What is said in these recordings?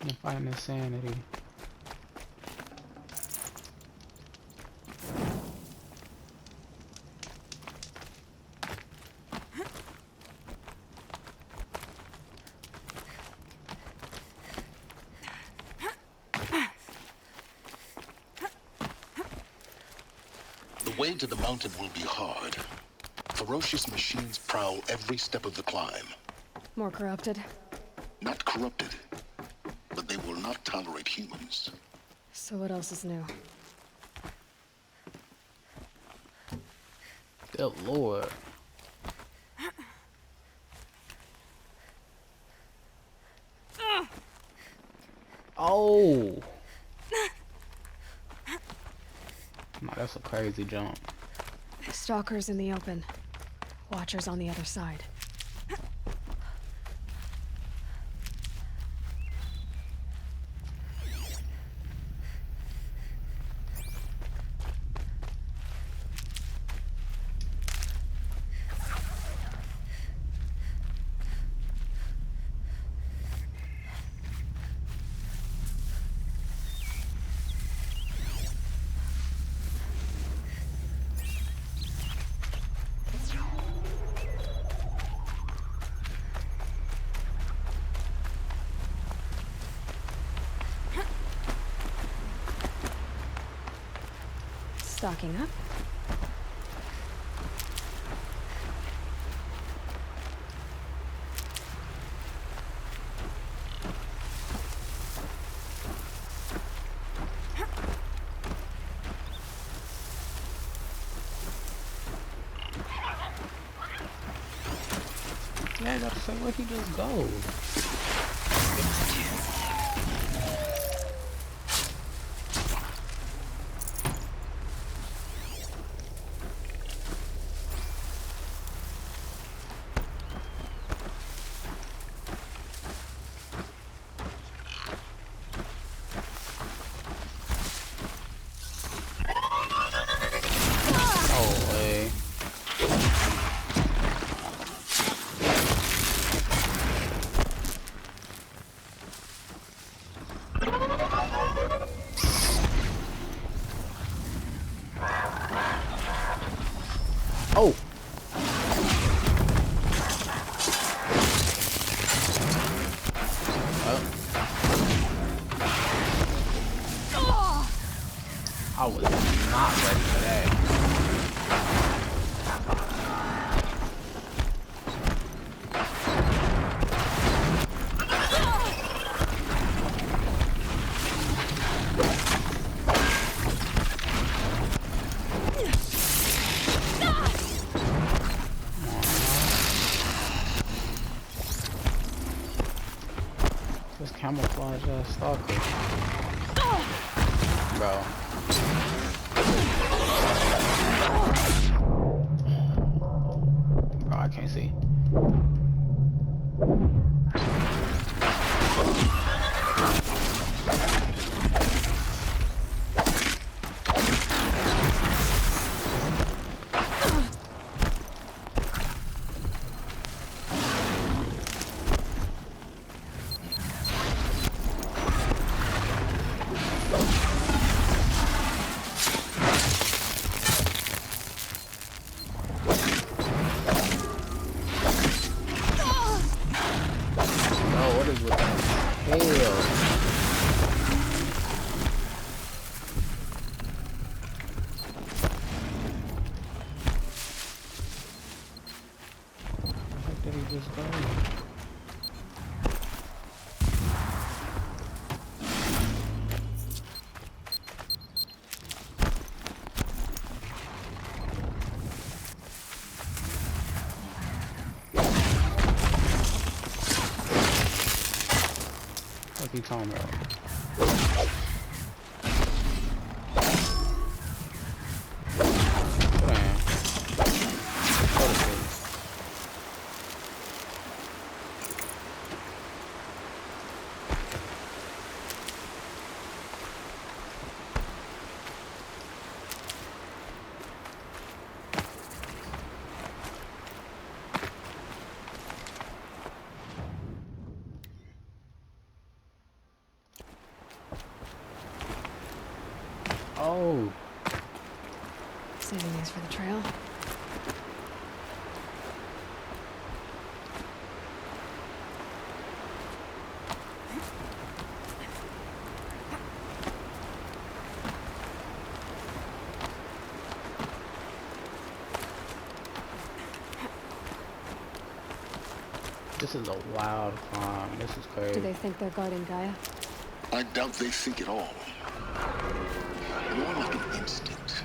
I'm fighting insanity. The way to the mountain will be hard. Ferocious machines prowl every step of the climb. More corrupted? Not corrupted, but they will not tolerate humans. So what else is new? Good lord. Oh! No, that's a crazy jump. Stalkers in the open. Watchers on the other side. Stocking up. Yeah, I gotta say, where'd he just go? Oh, way. Oh! I was not ready for that. This camouflage stalker. Bro. Bro, I can't see. Bro, what is with that hell? Where did he just go? What's he talking about? Damn. What is this? Oh. Saving these for the trail. This is a wild farm. This is crazy. Do they think they're guarding Gaia? I doubt they think at all. More like an instinct,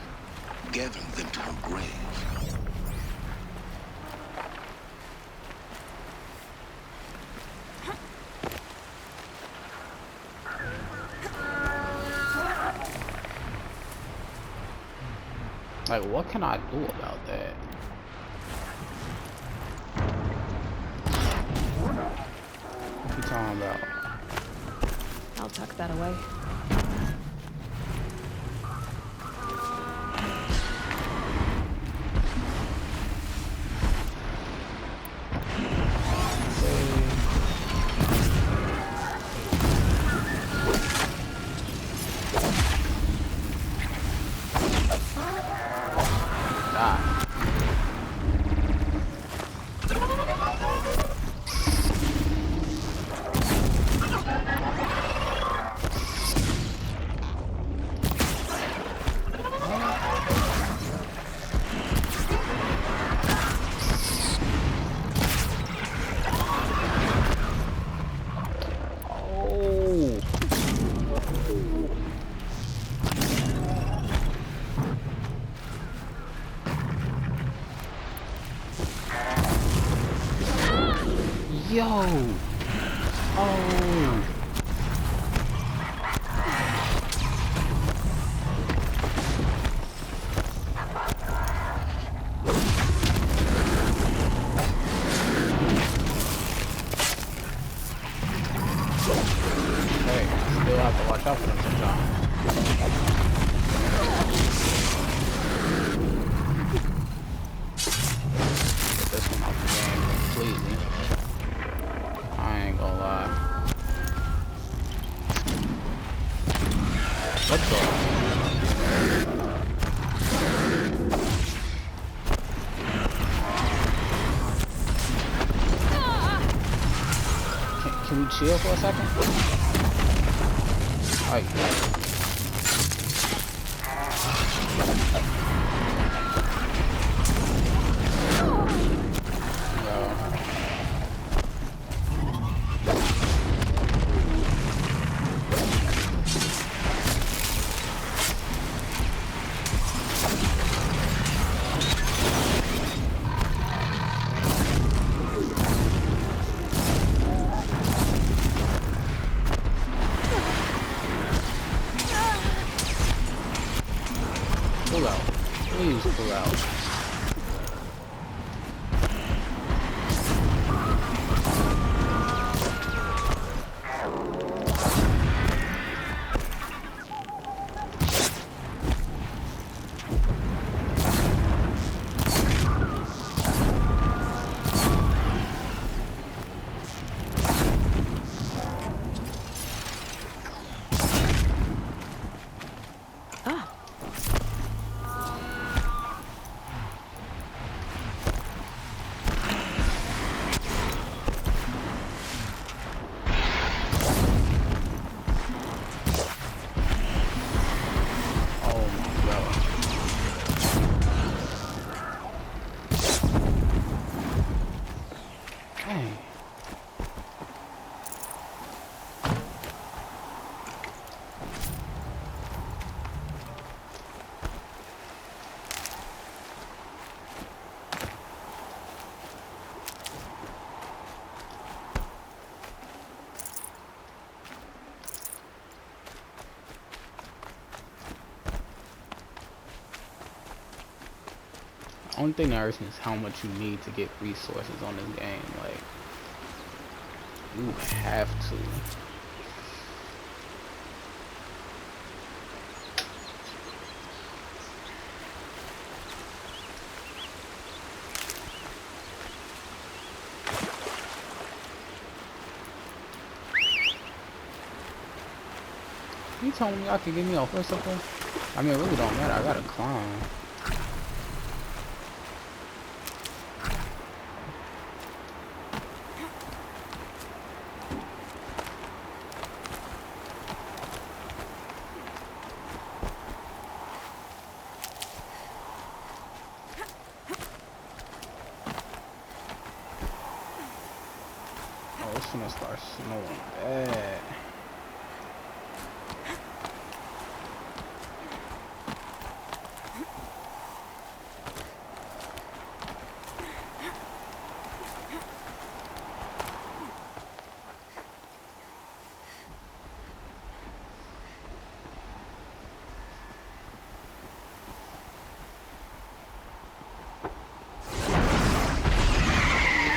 gathering them to her grave. Like, what can I do about that? What you talking about? I'll tuck that away. Yo! Oh! Hey, still have to watch out for them sometimes. Get this one off the game completely. I ain't gonna lie. Let's go. Can we chill for a second? Alright. Pull out. Please pull out. Only thing that hurts me is how much you need to get resources on this game. Like, you have to. You told me I could get me off or something? I mean, it really don't matter. I gotta climb. Oh, it's gonna start snowing bad.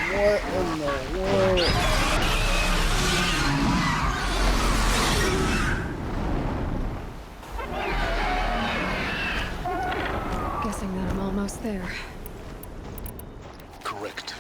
What in the world? Guessing that I'm almost there. Correct.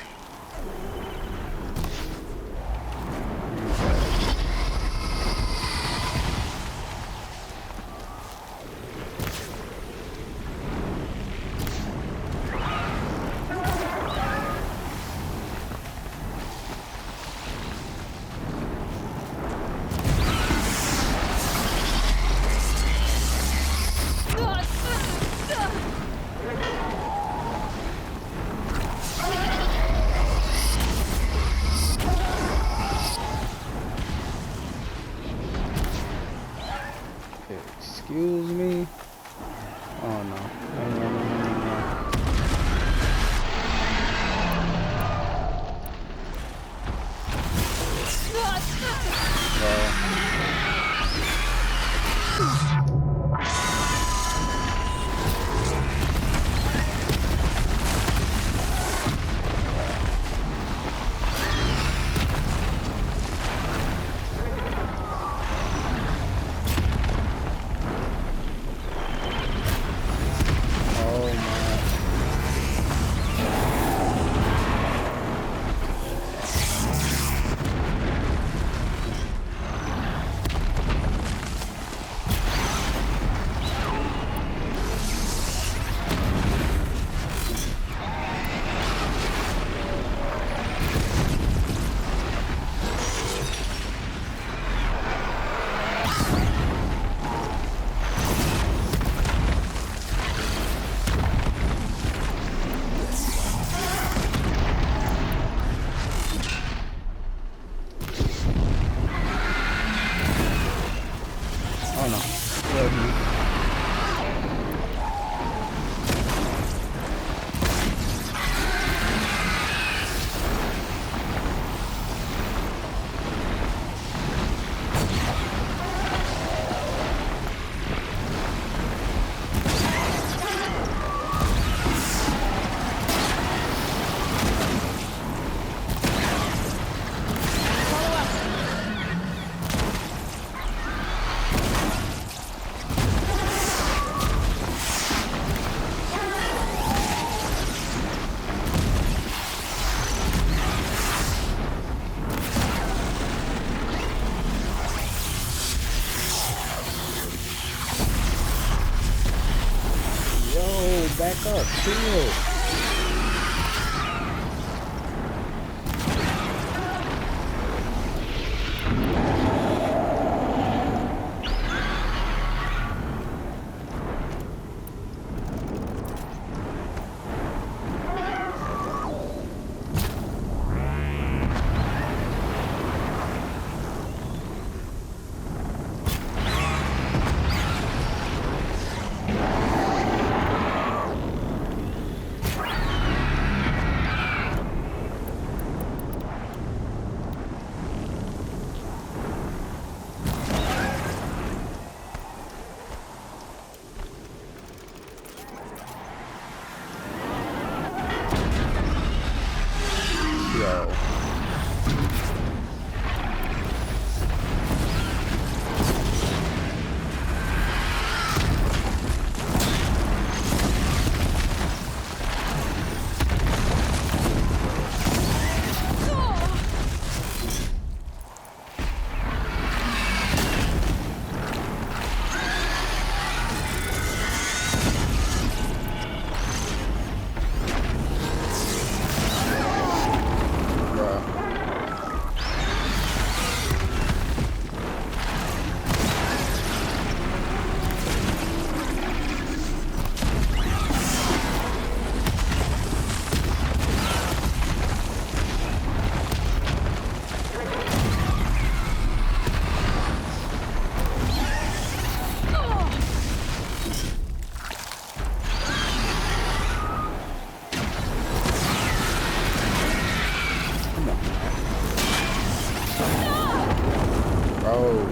Excuse me? Oh no. No, no, no, no, no, no. Oh my. Oh no. Killed me. Yo, back up, chill. go.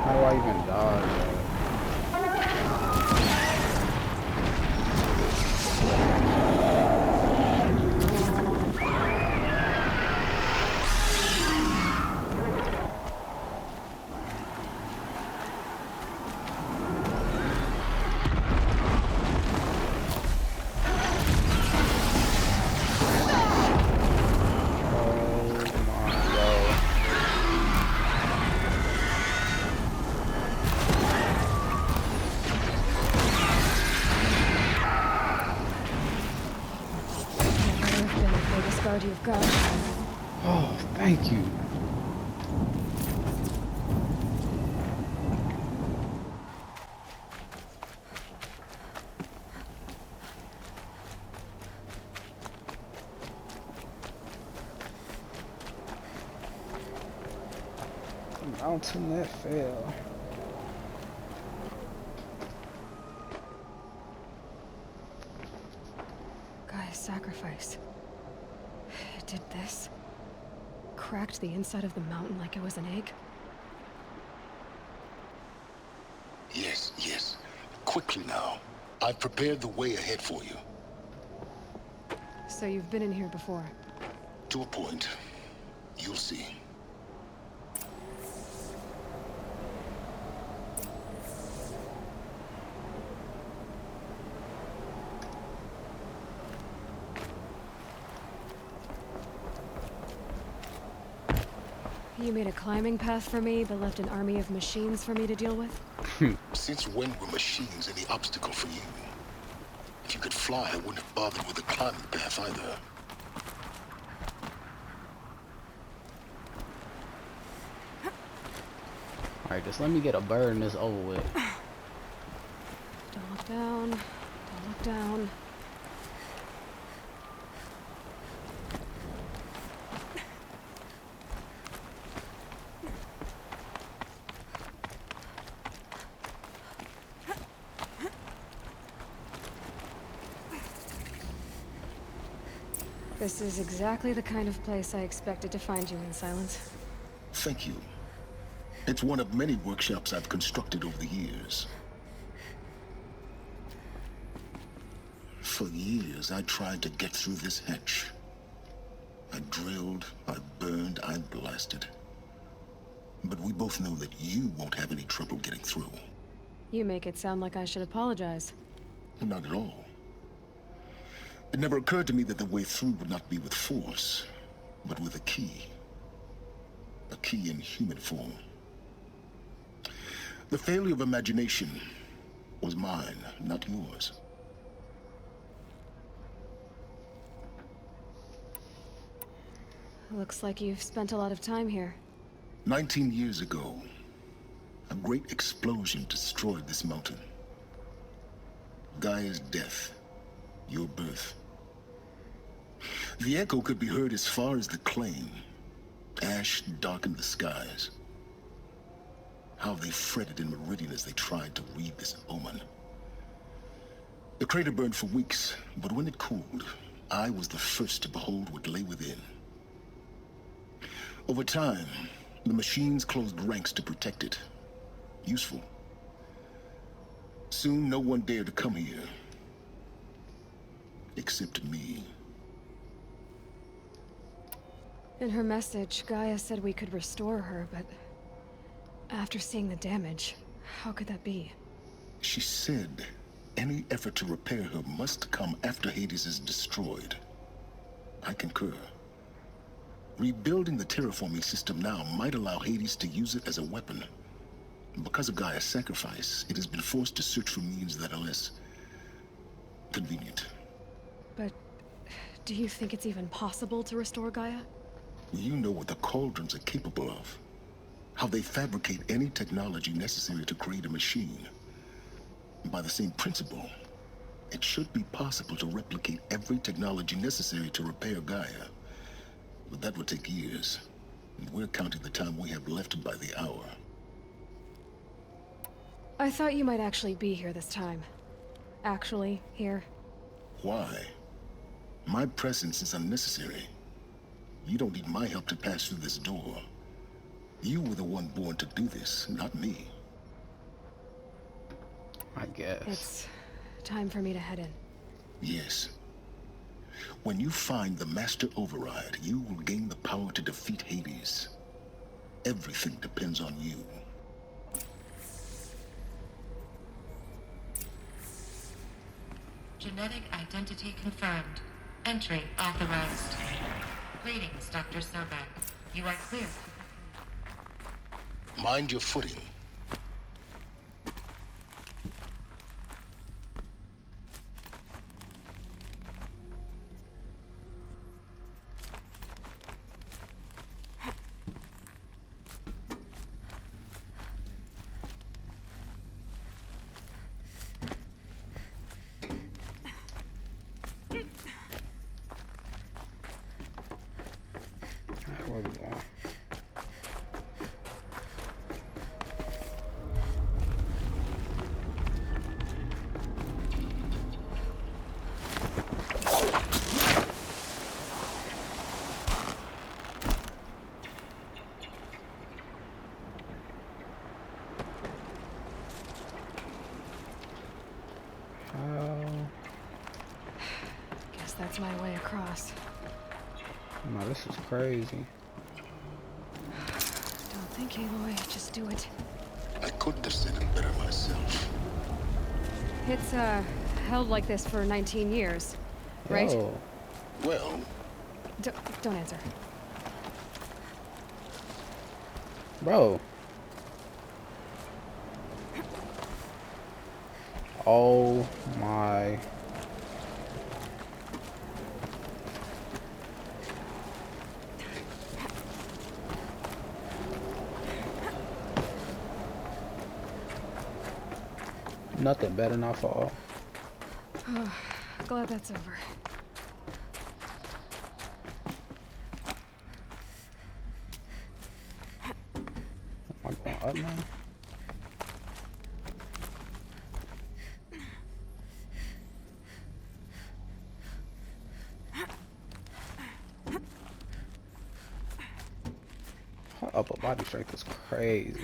How do I even dodge that? You've got. Oh, thank you. The mountain that fell. Guy's sacrifice. It did this. Cracked the inside of the mountain like it was an egg. Yes, yes. Quickly now. I've prepared the way ahead for you. So you've been in here before? To a point. You'll see. You made a climbing path for me, but left an army of machines for me to deal with? Since when were machines any obstacle for you? If you could fly, I wouldn't have bothered with the climbing path either. Alright, just let me get a bird and this over with. Don't look down. Don't look down. This is exactly the kind of place I expected to find you in, Silence. Thank you. It's one of many workshops I've constructed over the years. For years, I tried to get through this hatch. I drilled, I burned, I blasted. But we both know that you won't have any trouble getting through. You make it sound like I should apologize. Not at all. It never occurred to me that the way through would not be with force, but with a key. A key in human form. The failure of imagination was mine, not yours. Looks like you've spent a lot of time here. 19 years ago, a great explosion destroyed this mountain. Gaia's death, your birth. The echo could be heard as far as the claim. Ash darkened the skies. How they fretted in Meridian as they tried to read this omen. The crater burned for weeks, but when it cooled, I was the first to behold what lay within. Over time, the machines closed ranks to protect it. Useful. Soon, no one dared to come here. Except me. In her message, Gaia said we could restore her, but after seeing the damage, how could that be? She said any effort to repair her must come after Hades is destroyed. I concur. Rebuilding the terraforming system now might allow Hades to use it as a weapon. Because of Gaia's sacrifice, it has been forced to search for means that are less convenient. But do you think it's even possible to restore Gaia? You know what the Cauldrons are capable of. How they fabricate any technology necessary to create a machine. By the same principle, It should be possible to replicate every technology necessary to repair Gaia. But that would take years. And we're counting the time we have left by the hour. I thought you might actually be here this time. Actually, here. Why? My presence is unnecessary. You don't need my help to pass through this door. You were the one born to do this, not me. I guess. It's time for me to head in. Yes. When you find the Master Override, you will gain the power to defeat Hades. Everything depends on you. Genetic identity confirmed. Entry authorized. Greetings, Dr. Sobek. You are clear. Mind your footing. Where we going? Guess that's my way across. No, this is crazy. Don't think, Aloy. Just do it. I couldn't have said it better myself. It's, held like this for 19 years, right? Oh, Well, Don't answer. bro. Oh my. Nothing better not fall. Glad that's over. Am I going up now? Her upper body strength is crazy.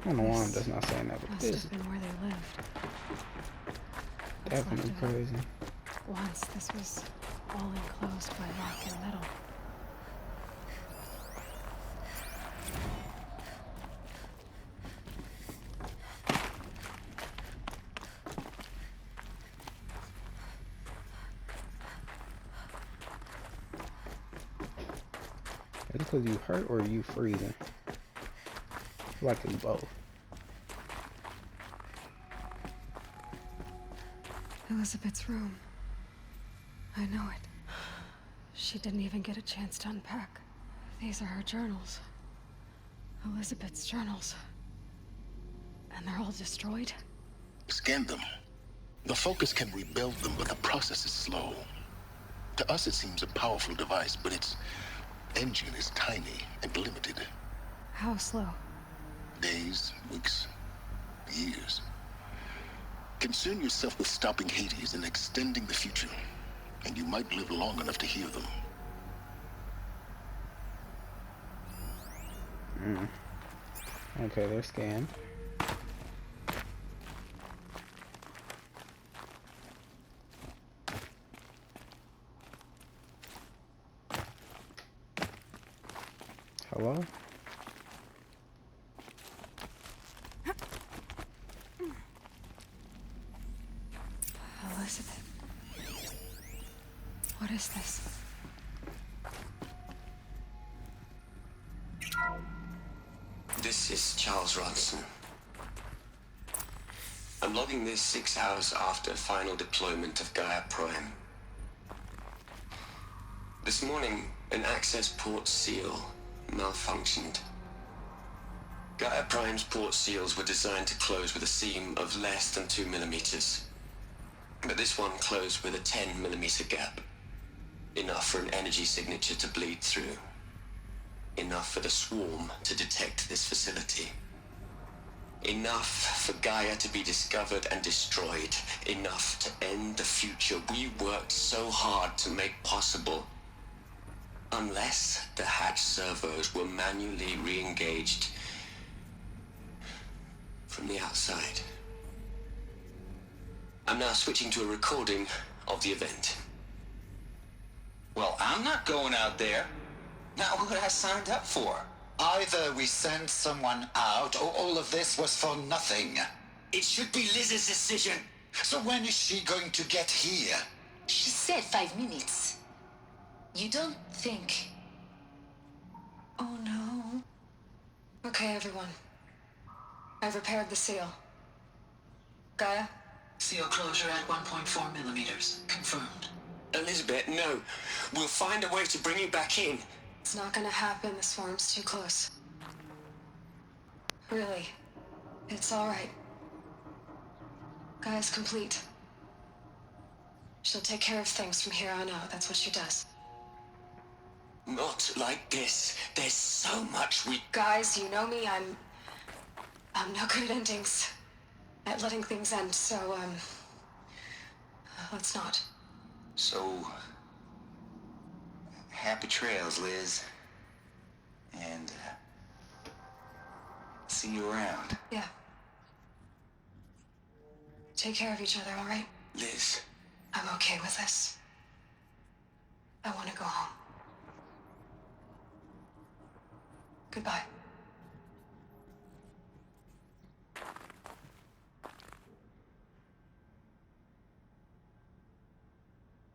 I don't know why I'm just not saying that, but Must this is have been where they lived. definitely left of it. crazy. Once this was all enclosed by rock and metal. Is it because you hurt or you freezing? I feel like it's both. Elizabeth's room. I know it. She didn't even get a chance to unpack. These are her journals. Elizabeth's journals. And they're all destroyed? scan them. The Focus can rebuild them, but the process is slow. To us, it seems a powerful device, but its engine is tiny and limited. How slow? Days, weeks, years. Concern yourself with stopping Hades and extending the future, and you might live long enough to hear them. Okay, they're scanned. Hello? Elizabeth. What is this? This is Charles Ronson. I'm logging this 6 hours after final deployment of Gaia Prime. This morning, an access port seal malfunctioned. Gaia Prime's port seals were designed to close with a seam of less than 2 millimeters. But this one closed with a 10 millimeter gap. Enough for an energy signature to bleed through. Enough for the swarm to detect this facility. Enough for Gaia to be discovered and destroyed. Enough to end the future we worked so hard to make possible. Unless the hatch servos were manually re-engaged from the outside. I'm now switching to a recording of the event. Well, I'm not going out there. Not what I signed up for. Either we send someone out, or all of this was for nothing. It should be Liz's decision. So when is she going to get here? She said 5 minutes. You don't think... Oh no. Okay, everyone. I've repaired the seal. Gaia? Seal closure at 1.4 millimeters. Confirmed. Elizabeth, no. We'll find a way to bring you back in. It's not gonna happen. The swarm's too close. Really. It's alright. Gaia's complete. She'll take care of things from here on out. That's what she does. Not like this. There's so much we... Guys, you know me. I'm no good at endings. At letting things end, so, let's not. So... happy trails, Liz. And, see you around. Yeah. Take care of each other, alright? Liz. I'm okay with this. I want to go home. Goodbye.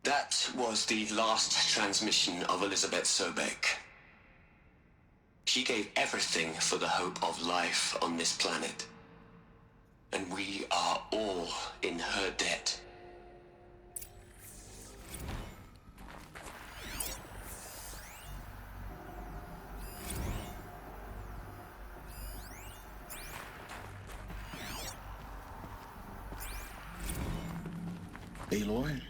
That was the last transmission of Elizabeth Sobek. She gave everything for the hope of life on this planet. And we are all in her debt. Aloy?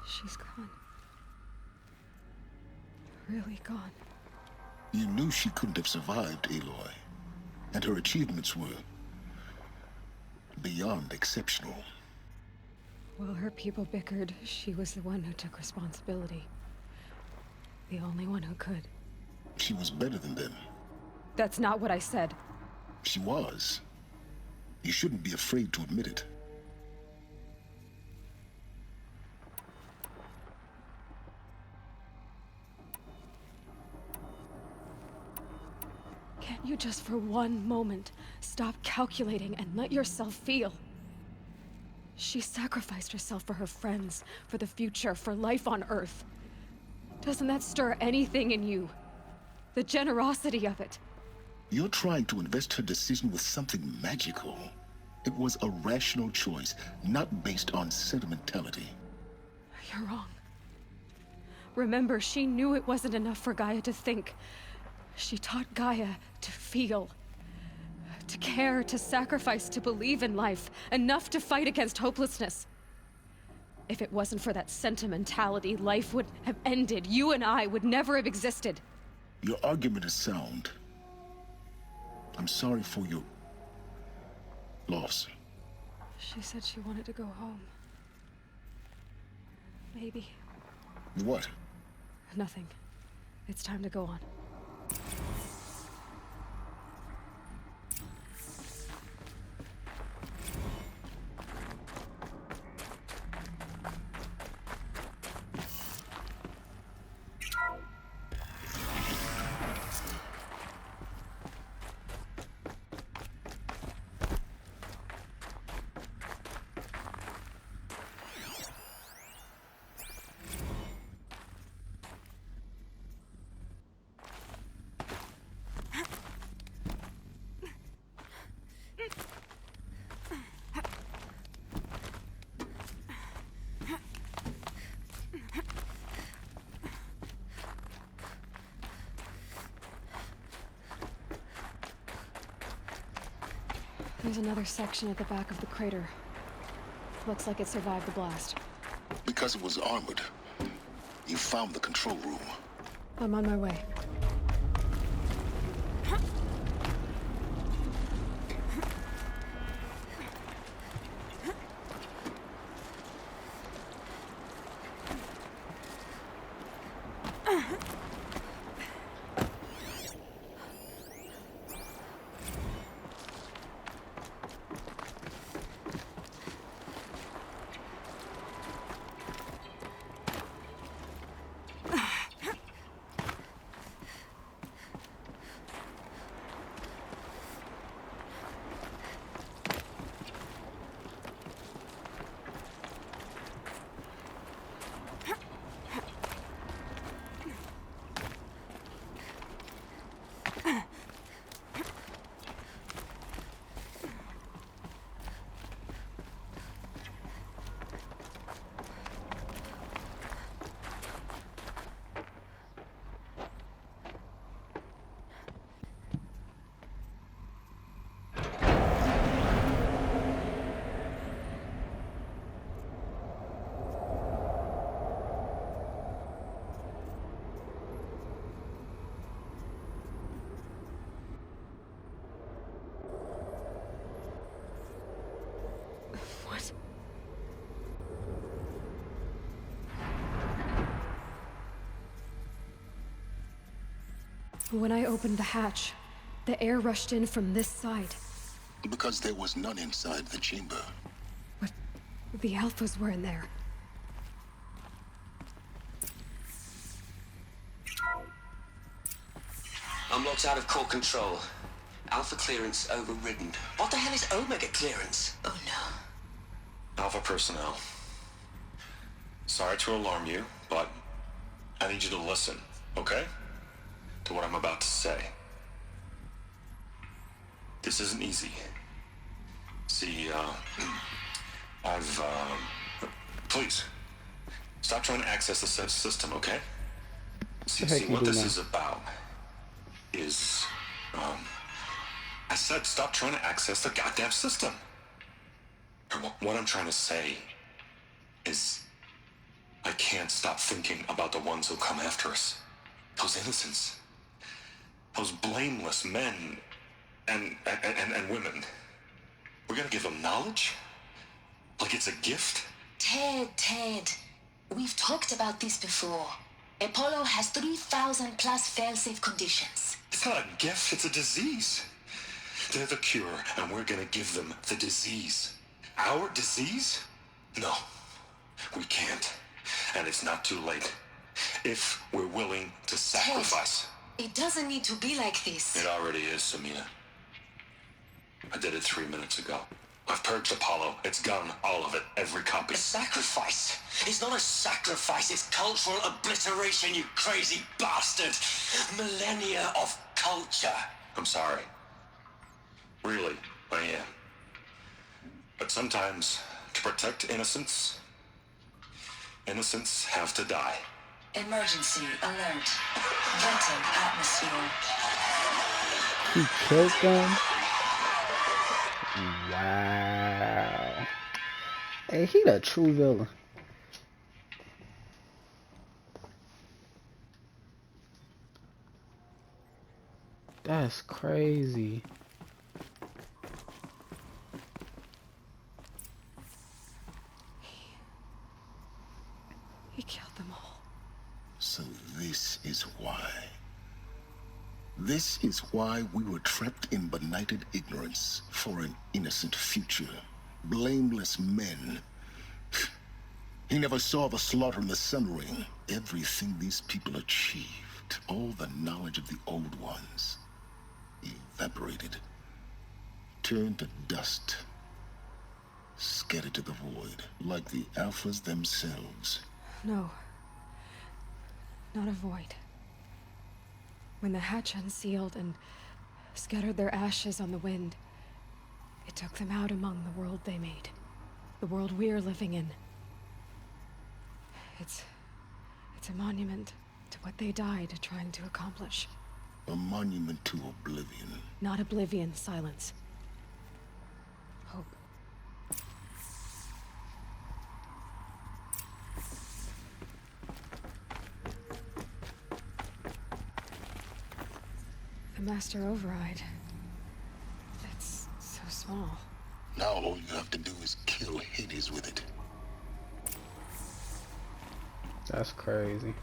She's gone. Really gone. You knew she couldn't have survived, Aloy. And her achievements were beyond exceptional. While her people bickered, she was the one who took responsibility. The only one who could. She was better than them. That's not what I said. She was. You shouldn't be afraid to admit it. Can't you just for one moment stop calculating and let yourself feel? She sacrificed herself for her friends, for the future, for life on Earth. Doesn't that stir anything in you? The generosity of it. You're trying to invest her decision with something magical. It was a rational choice, not based on sentimentality. You're wrong. Remember, she knew it wasn't enough for Gaia to think. She taught Gaia to feel. To care, to sacrifice, to believe in life. Enough to fight against hopelessness. If it wasn't for that sentimentality, life would have ended. You and I would never have existed. Your argument is sound. I'm sorry for your loss. She said she wanted to go home. Maybe. What? Nothing. It's time to go on. There's another section at the back of the crater. Looks like it survived the blast. Because it was armored, you found the control room. I'm on my way. What? When I opened the hatch, the air rushed in from this side. Because there was none inside the chamber. But the Alphas were in there. I'm locked out of core control. Alpha clearance overridden. What the hell is Omega clearance? Oh no. Alpha personnel. Sorry to alarm you, but I need you to listen, okay? To what I'm about to say. This isn't easy. See, please, stop trying to access the system, okay? See, what this is about is, I said stop trying to access the goddamn system. What I'm trying to say is I can't stop thinking about the ones who come after us. Those innocents. Those blameless men and women. We're gonna give them knowledge? Like it's a gift? Ted. We've talked about this before. Apollo has 3,000 plus fail-safe conditions. It's not a gift, it's a disease. They're the cure, and we're gonna give them the disease. Our disease? No, we can't. And it's not too late. If we're willing to sacrifice. Ted, it doesn't need to be like this. It already is, Samina. I did it 3 minutes ago. I've purged Apollo. It's gone, all of it, every copy. A sacrifice? It's not a sacrifice, it's cultural obliteration, you crazy bastard! Millennia of culture! I'm sorry. Really, I am. But sometimes, to protect innocence, innocents have to die. Emergency alert. Venting atmosphere. He killed them? Wow. Hey, he the true villain. That's crazy. He killed them all. So this is why. This is why we were trapped in benighted ignorance for an innocent future. Blameless men. He never saw the slaughter in the Sun Ring. Everything these people achieved, all the knowledge of the old ones, evaporated, turned to dust, scattered to the void, like the Alphas themselves. No. Not a void. When the hatch unsealed and scattered their ashes on the wind, it took them out among the world they made. The world we're living in. It's a monument to what they died trying to accomplish. A monument to oblivion. Not oblivion, silence. Master Override. It's so small. Now all you have to do is kill Hades with it. That's crazy.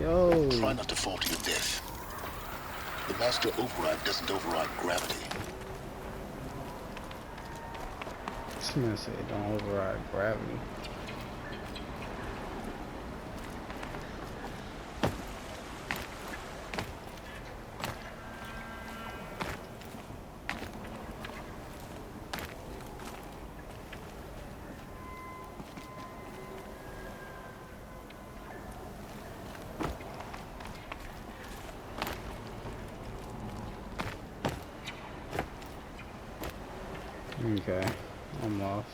Yo. Try not to fall to your death. The Master Override doesn't override gravity. This man said don't override gravity. Okay, I'm lost.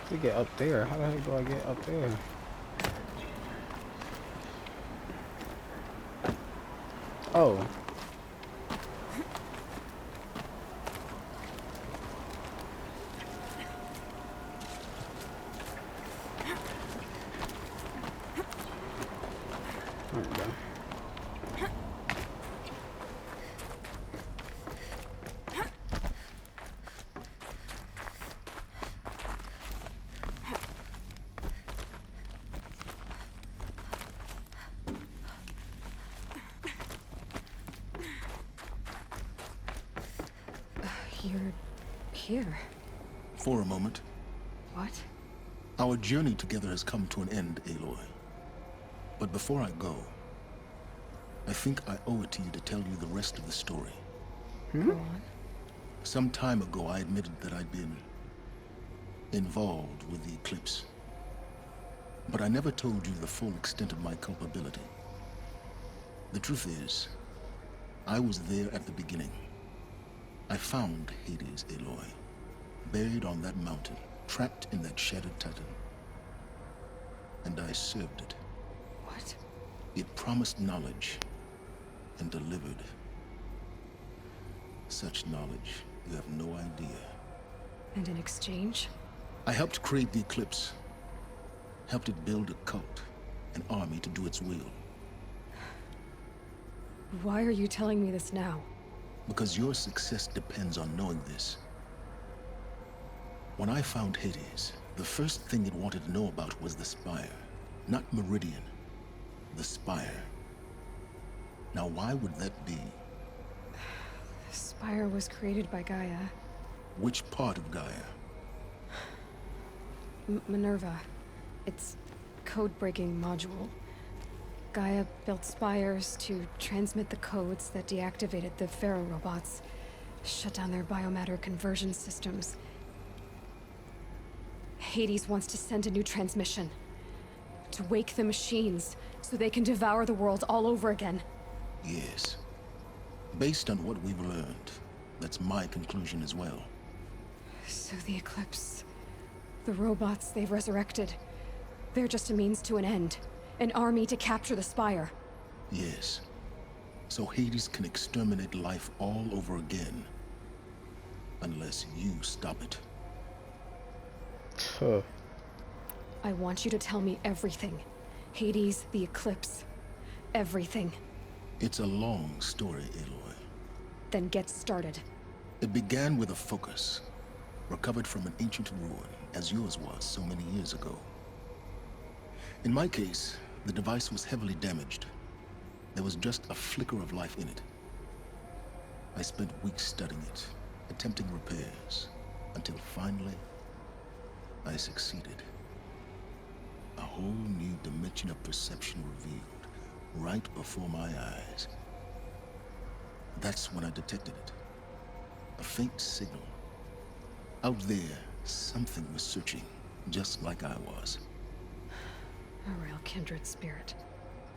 To get up there, how the heck do I get up there? Oh. There we go. You're here. For a moment. What? Our journey together has come to an end, Aloy. But before I go, I think I owe it to you to tell you the rest of the story. Go on. Some time ago, I admitted that I'd been involved with the eclipse. But I never told you the full extent of my culpability. The truth is, I was there at the beginning. I found Hades, Aloy, buried on that mountain, trapped in that shattered titan. And I served it. What? It promised knowledge and delivered. Such knowledge, you have no idea. And in exchange? I helped create the eclipse. Helped it build a cult, an army to do its will. Why are you telling me this now? Because your success depends on knowing this. When I found Hades, the first thing it wanted to know about was the Spire. Not Meridian, the Spire. Now why would that be? The Spire was created by Gaia. Which part of Gaia? Minerva. It's code-breaking module. Gaia built spires to transmit the codes that deactivated the Pharaoh robots, shut down their biomatter conversion systems. Hades wants to send a new transmission. To wake the machines, so they can devour the world all over again. Yes. Based on what we've learned, that's my conclusion as well. So the Eclipse... the robots they've resurrected... they're just a means to an end. An army to capture the Spire. Yes. So Hades can exterminate life all over again. Unless you stop it. Huh. I want you to tell me everything. Hades, the Eclipse. Everything. It's a long story, Aloy. Then get started. It began with a focus. Recovered from an ancient ruin, as yours was so many years ago. In my case, the device was heavily damaged. There was just a flicker of life in it. I spent weeks studying it, attempting repairs, until finally, I succeeded. A whole new dimension of perception revealed, right before my eyes. That's when I detected it. A faint signal. Out there, something was searching, just like I was. A real kindred spirit.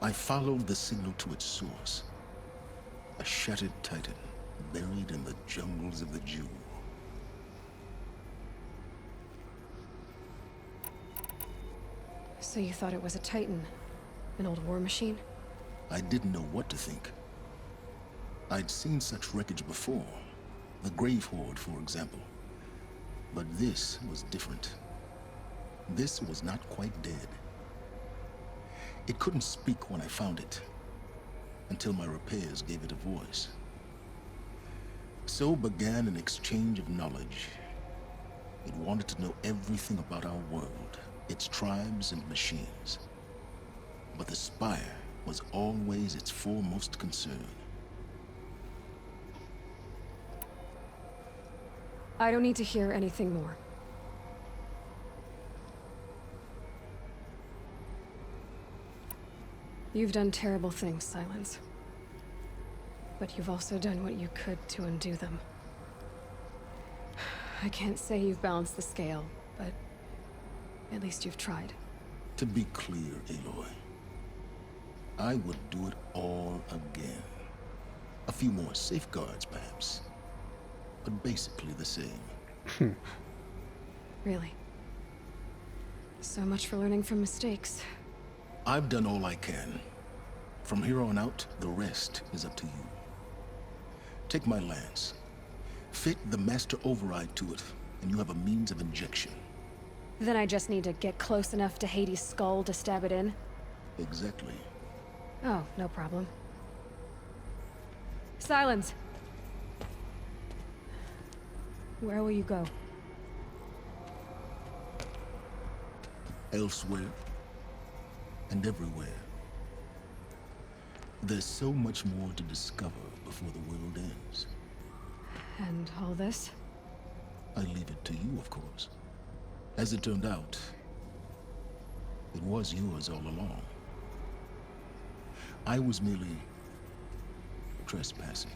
I followed the signal to its source. A shattered titan, buried in the jungles of the Jew. So you thought it was a titan? An old war machine? I didn't know what to think. I'd seen such wreckage before. The Grave Horde, for example. But this was different. This was not quite dead. It couldn't speak when I found it, until my repairs gave it a voice. So began an exchange of knowledge. It wanted to know everything about our world, its tribes and machines. But the Spire was always its foremost concern. I don't need to hear anything more. You've done terrible things, Silence. But you've also done what you could to undo them. I can't say you've balanced the scale, but at least you've tried. To be clear, Aloy, I would do it all again. A few more safeguards, perhaps, but basically the same. Really? So much for learning from mistakes. I've done all I can. From here on out, the rest is up to you. Take my lance. Fit the master override to it, and you have a means of injection. Then I just need to get close enough to Hades' skull to stab it in? Exactly. Oh, no problem. Silence! Where will you go? Elsewhere. And everywhere. There's so much more to discover before the world ends. And all this? I leave it to you, of course. As it turned out, it was yours all along. I was merely trespassing.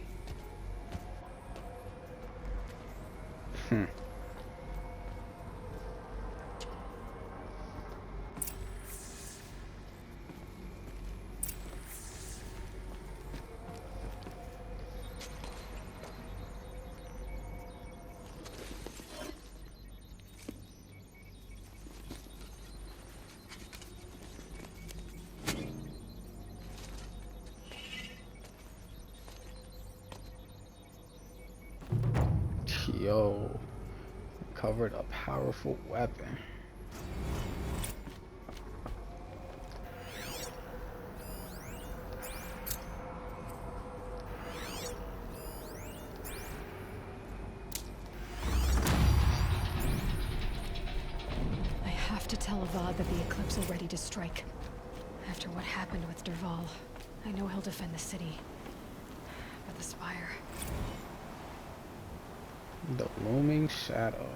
Yo, covered a powerful weapon. I have to tell Avad that the Eclipse are ready to strike. After what happened with Derval, I know he'll defend the city. But the Spire... The looming shadow.